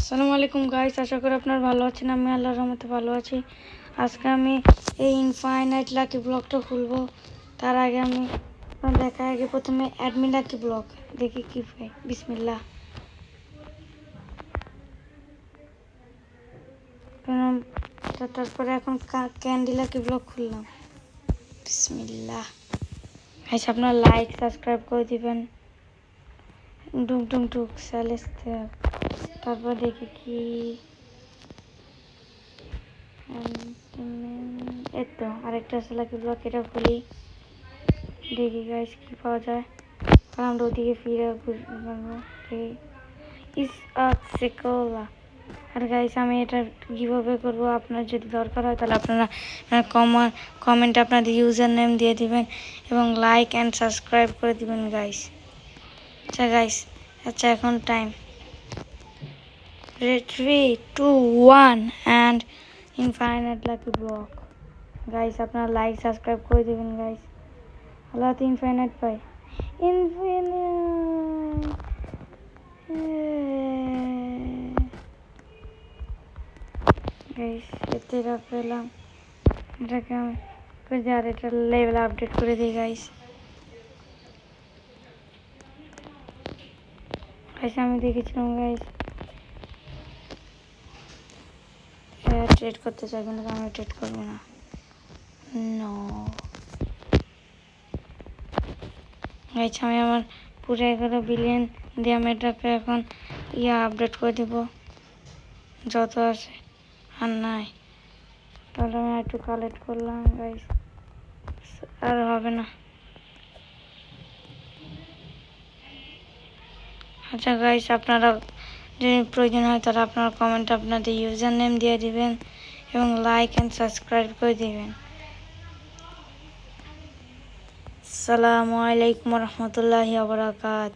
আসসালামু আলাইকুম গাইস, আশা করি আপনারা ভালো আছেন। আমি আল্লাহর রহমতে ভালো আছি। আজকে আমি এই ইনফাইনাইট লাকি ব্লকটা খুলবো। তার আগে আমি প্রথমে অ্যাডমিন লাকি ব্লক দেখি কি পাই। বিসমিল্লাহ। তারপরে এখন ক্যান্ডি লাকি ব্লক খুললাম। বিসমিল্লাহ। গাইস আপনারা লাইক সাবস্ক্রাইব করে দিবেন। ডুক ডুক ডুক সেলেস্তে। তারপর দেখি কি এই তো আরেকটা আছে লাকি ব্লক, এটা খুলি দেখি গাইস কি পাওয়া যায়। কারণ আমরা ওদিকে ফিরে সিকোলা। আর গাইস আমি এটা কিভাবে করব, আপনার যদি দরকার হয় তাহলে আপনারা কমেন্টে আপনাদের ইউজার নেম দিয়ে দিবেন এবং লাইক অ্যান্ড সাবস্ক্রাইব করে দিবেন গাইস। আচ্ছা এখন time 3, 2, 1 and infinite lucky block. Guys আপনারা লাইক সাবস্ক্রাইব করে দিবেন গাইস। আল্লাহ ইনফাইনাইট পাই। ইনফাইনাইট গাইস এটা পেলাম। এটাকে আমি করে দিই, আর এটা লেভেল আপডেট করে দিই গাইস। আমি দেখেছিলাম গাইস ট্রেড করতে চাই, কিন্তু আমি ট্রেড করবো না। নো গাইস আমি আমার পুরো 11 বিলিয়ন দিয়ে আমি এটাকে এখন আপডেট করে দেব যত আছে। আর নাই তাহলে আমি একটু কালেক্ট করলাম গাইস, আর হবে না। আচ্ছা গাইস আপনারা যদি প্রয়োজন হয় তাহলে আপনারা কমেন্টে আপনাদের ইউজার নেম দিয়ে দিবেন এবং লাইক অ্যান্ড সাবস্ক্রাইব করে দিবেন। আসসালামু আলাইকুম রহমতুল্লাহি ওয়া বারাকাতুহু।